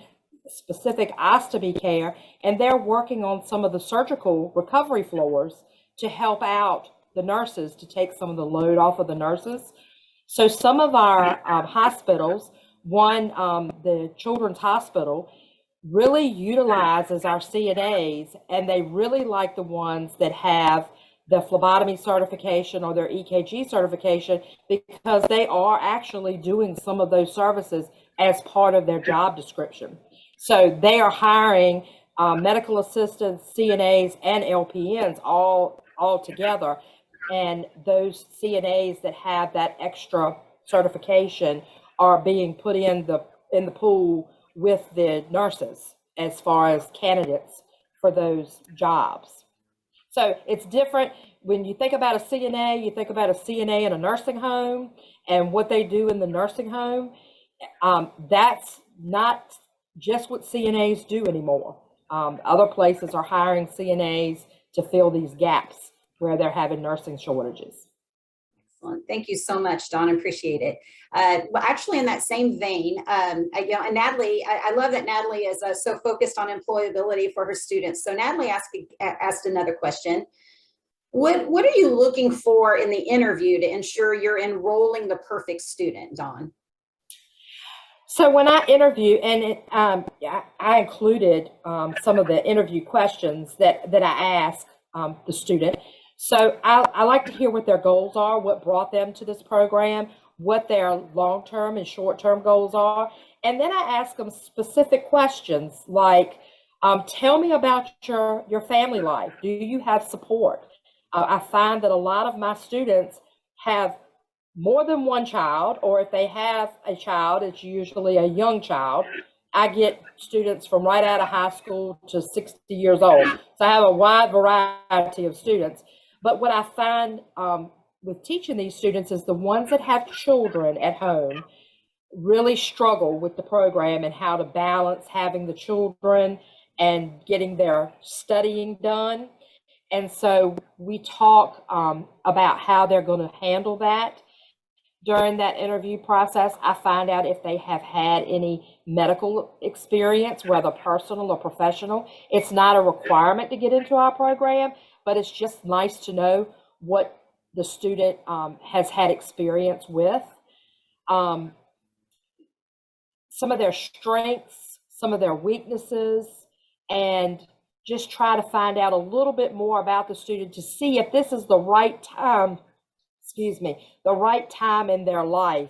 specific ostomy care, and they're working on some of the surgical recovery floors to help out the nurses, to take some of the load off of the nurses. So some of our hospitals, the Children's Hospital, really utilizes our CNAs, and they really like the ones that have the phlebotomy certification or their EKG certification, because they are actually doing some of those services as part of their job description. So they are hiring medical assistants, CNAs, and LPNs all together. And those CNAs that have that extra certification are being put in the pool with the nurses as far as candidates for those jobs. So it's different. When you think about a CNA, you think about a CNA in a nursing home and what they do in the nursing home. That's not just what CNAs do anymore. Other places are hiring CNAs to fill these gaps where they're having nursing shortages. Excellent. Thank you so much, Dawn. Appreciate it. Well, actually, in that same vein, and Natalie, I love that Natalie is so focused on employability for her students. So Natalie asked another question. What are you looking for in the interview to ensure you're enrolling the perfect student, Dawn? So when I interview, and I included some of the interview questions that I ask the student. So I like to hear what their goals are, what brought them to this program, what their long-term and short-term goals are. And then I ask them specific questions like, tell me about your family life. Do you have support? I find that a lot of my students have more than one child, or if they have a child, it's usually a young child. I get students from right out of high school to 60 years old. So I have a wide variety of students. But what I find with teaching these students is the ones that have children at home really struggle with the program and how to balance having the children and getting their studying done. And so we talk about how they're going to handle that. During that interview process, I find out if they have had any medical experience, whether personal or professional. It's not a requirement to get into our program, but it's just nice to know what the student has had experience with. Some of their strengths, some of their weaknesses, and just try to find out a little bit more about the student to see if this is the right time, the right time in their life.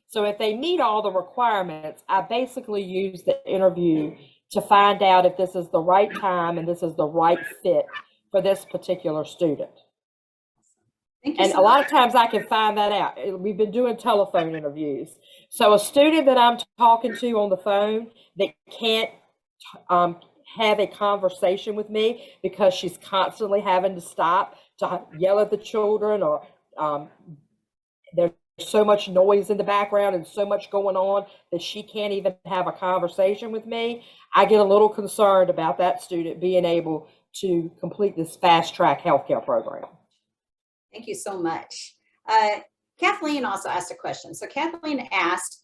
So if they meet all the requirements, I basically use the interview to find out if this is the right time and this is the right fit for this particular student. Thank you And so a lot much. of times I can find that out. We've been doing telephone interviews. So a student that I'm talking to on the phone that can't have a conversation with me because she's constantly having to stop to yell at the children, or there's so much noise in the background and so much going on that she can't even have a conversation with me, I get a little concerned about that student being able to complete this fast track healthcare program. Thank you so much. Kathleen also asked a question. So Kathleen asked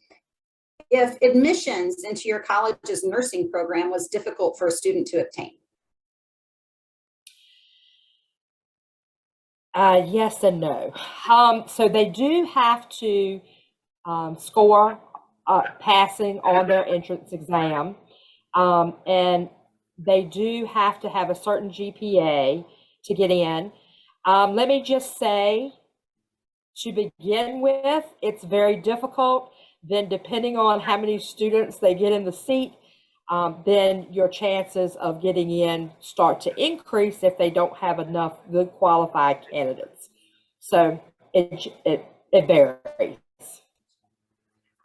if admissions into your college's nursing program was difficult for a student to obtain. Yes and no. So they do have to score passing on their entrance exam, and they do have to have a certain GPA to get in. Let me just say, to begin with, it's very difficult. Then depending on how many students they get in the seat, then your chances of getting in start to increase if they don't have enough good qualified candidates. So it varies.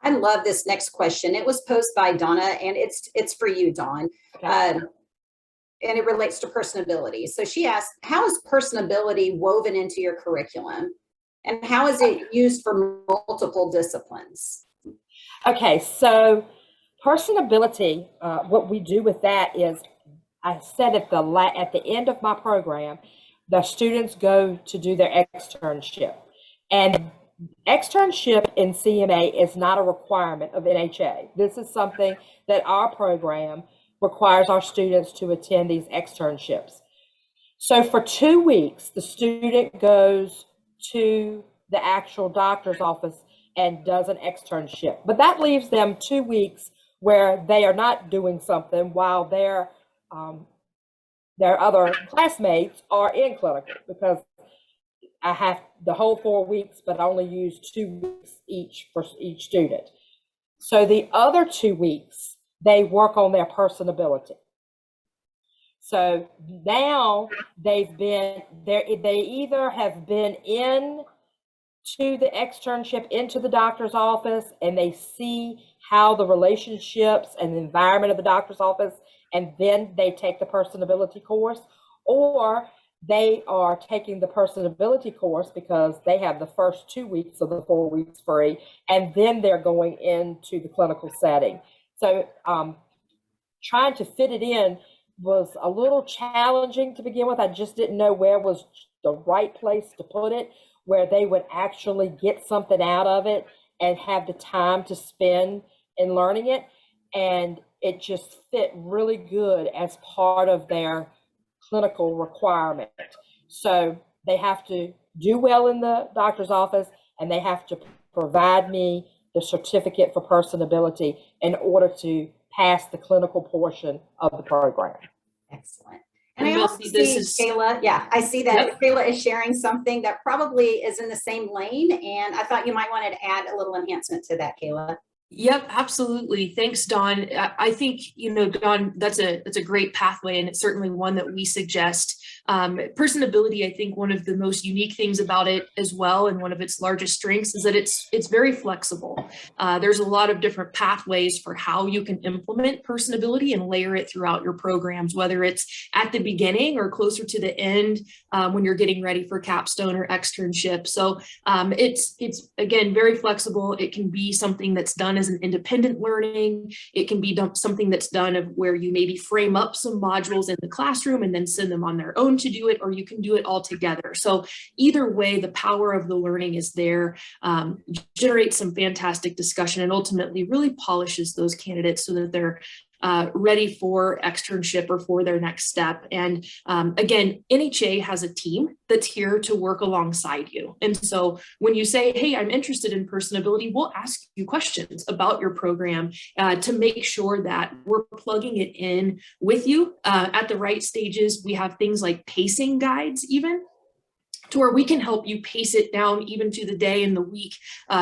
I love this next question. It was posed by Donna, and it's for you, Dawn. And it relates to personability. So she asked, how is personability woven into your curriculum? And how is it used for multiple disciplines? Okay, so personability, what we do with that is, I said at the end of my program, the students go to do their externship. And externship in CMA is not a requirement of NHA. This is something that our program requires our students to attend these externships. So for 2 weeks, the student goes to the actual doctor's office and does an externship. But that leaves them 2 weeks where they are not doing something while their other classmates are in clinical, because I have the whole 4 weeks, but I only use 2 weeks each for each student. So the other 2 weeks, they work on their personability. So now they've been there, they either have been in to the externship into the doctor's office, and they see how the relationships and the environment of the doctor's office, and then they take the personability course, or they are taking the personability course because they have the first 2 weeks of the 4 weeks free, and then they're going into the clinical setting. So trying to fit it in was a little challenging to begin with. I just didn't know where was the right place to put it, where they would actually get something out of it and have the time to spend in learning it. And it just fit really good as part of their clinical requirement. So they have to do well in the doctor's office, and they have to provide me the certificate for personability in order to pass the clinical portion of the program. Excellent. And I And also Melanie, this see is- Kayla. Yeah, I see that Yep. Kayla is sharing something that probably is in the same lane. And I thought you might want to add a little enhancement to that, Kayla. Yep, absolutely. Thanks, Dawn. I think, Dawn, that's a great pathway, and it's certainly one that we suggest. Personability, I think one of the most unique things about it as well, and one of its largest strengths, is that it's very flexible. There's a lot of different pathways for how you can implement personability and layer it throughout your programs, whether it's at the beginning or closer to the end when you're getting ready for capstone or externship. So it's again very flexible. It can be something that's done as an independent learning. It can be something that's done of where you maybe frame up some modules in the classroom and then send them on their own to do it, or you can do it all together. So either way, the power of the learning is there, generates some fantastic discussion, and ultimately really polishes those candidates so that they're ready for externship or for their next step. And again, NHA has a team that's here to work alongside you. And so when you say, hey, I'm interested in personability, we'll ask you questions about your program to make sure that we're plugging it in with you at the right stages. We have things like pacing guides even, to where we can help you pace it down even to the day and the week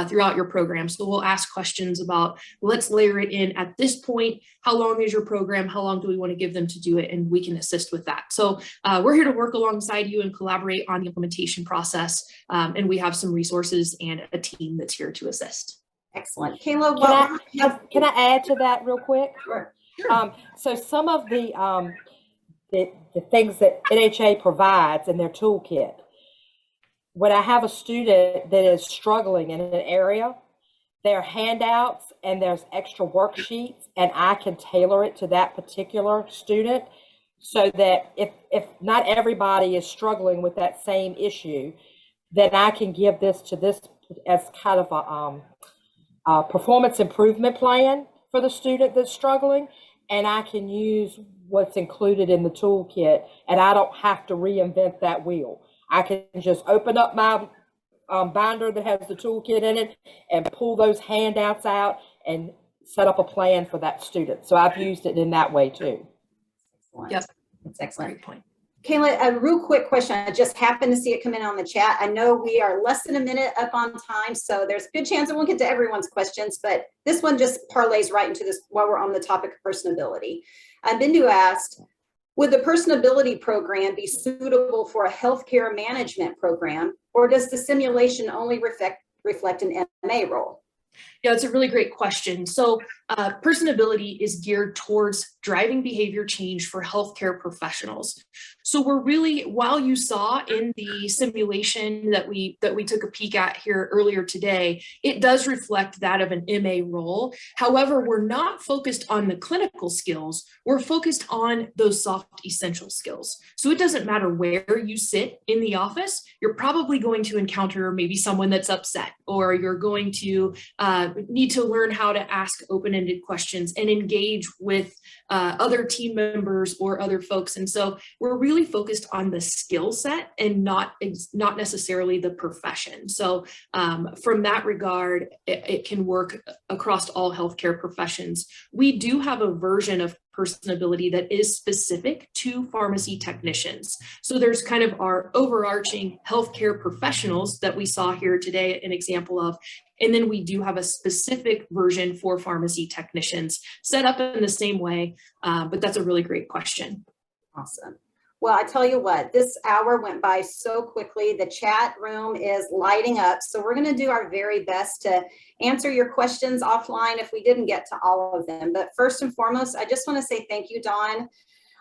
throughout your program. So we'll ask questions about, let's layer it in at this point. How long is your program? How long do we want to give them to do it? And we can assist with that. So we're here to work alongside you and collaborate on the implementation process. And we have some resources and a team that's here to assist. Excellent. Kayla, Can I add to that real quick? Sure. So some of the things that NHA provides in their toolkit, when I have a student that is struggling in an area, there are handouts and there's extra worksheets, and I can tailor it to that particular student so that if not everybody is struggling with that same issue, then I can give this as kind of a performance improvement plan for the student that's struggling, and I can use what's included in the toolkit, and I don't have to reinvent that wheel. I can just open up my binder that has the toolkit in it and pull those handouts out and set up a plan for that student. So I've used it in that way too. Excellent. Yep. That's excellent. Great point. Kayla, a real quick question. I just happened to see it come in on the chat. I know we are less than a minute up on time, so there's a good chance that we'll get to everyone's questions, but this one just parlays right into this while we're on the topic of personability. Bindu asked, would the personability program be suitable for a healthcare management program, or does the simulation only reflect an MA role? Yeah, it's a really great question. So personability is geared towards driving behavior change for healthcare professionals. So we're really, while you saw in the simulation that we took a peek at here earlier today, it does reflect that of an MA role. However, we're not focused on the clinical skills. We're focused on those soft essential skills. So it doesn't matter where you sit in the office, you're probably going to encounter maybe someone that's upset, or you're going to need to learn how to ask open-ended questions and engage with other team members or other folks. And so we're really focused on the skill set and not necessarily the profession. So from that regard, it can work across all healthcare professions. We do have a version of personability that is specific to pharmacy technicians. So there's kind of our overarching healthcare professionals that we saw here today, an example of. And then we do have a specific version for pharmacy technicians set up in the same way, but that's a really great question. Awesome. Well, I tell you what, this hour went by so quickly. The chat room is lighting up. So we're going to do our very best to answer your questions offline if we didn't get to all of them. But first and foremost, I just want to say thank you, Dawn.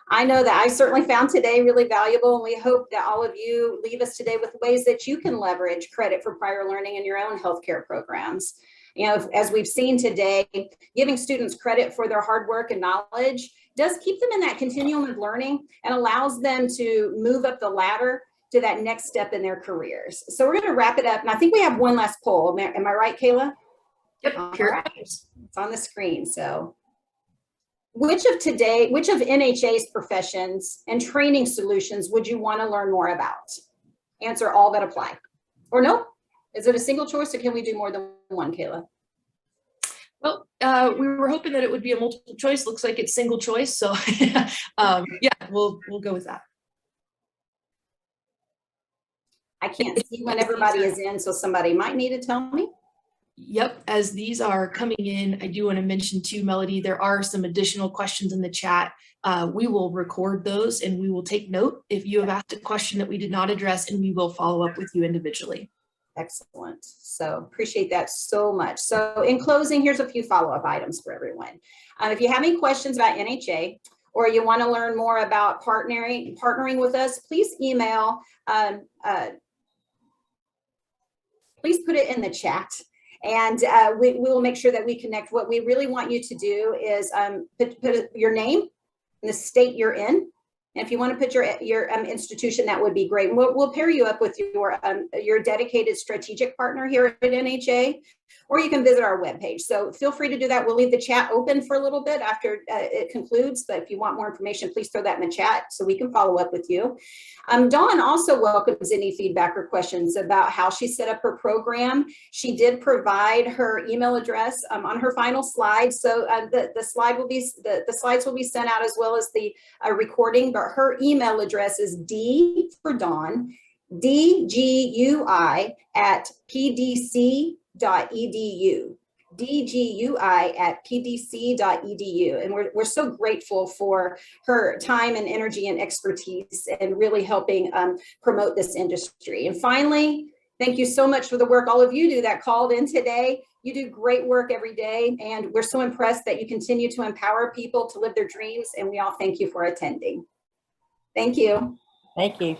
I know that I certainly found today really valuable, and we hope that all of you leave us today with ways that you can leverage credit for prior learning in your own healthcare programs. You know, as we've seen today, giving students credit for their hard work and knowledge does keep them in that continuum of learning and allows them to move up the ladder to that next step in their careers. So we're going to wrap it up. And I think we have one last poll. Am I right, Kayla? Yep. All right. It's on the screen. So which of NHA's professions and training solutions would you want to learn more about? Answer all that apply. Or no? Is it a single choice, or can we do more than one, Kayla? Well, we were hoping that it would be a multiple choice. Looks like it's single choice. So yeah, we'll go with that. I can't see when everybody is in, so somebody might need to tell me. Yep, as these are coming in, I do want to mention too, Melody, there are some additional questions in the chat. We will record those and we will take note if you have asked a question that we did not address, and we will follow up with you individually. Excellent. So appreciate that so much. So in closing, here's a few follow-up items for everyone. If you have any questions about NHA, or you want to learn more about partnering with us, please email, please put it in the chat. And we will make sure that we connect. What we really want you to do is put your name and the state you're in. And if you want to put your institution, that would be great. And we'll pair you up with your dedicated strategic partner here at NHA, or you can visit our webpage. So feel free to do that. We'll leave the chat open for a little bit after it concludes. But if you want more information, please throw that in the chat so we can follow up with you. Dawn also welcomes any feedback or questions about how she set up her program. She did provide her email address on her final slide. So the slides will be sent out as well as the recording. But her email address is D for Dawn, DGUI@pdc.edu. DGUI@pdc.edu. And we're so grateful for her time and energy and expertise and really helping promote this industry. And finally, thank you so much for the work all of you do that called in today. You do great work every day, and we're so impressed that you continue to empower people to live their dreams, and we all thank you for attending. Thank you. Thank you.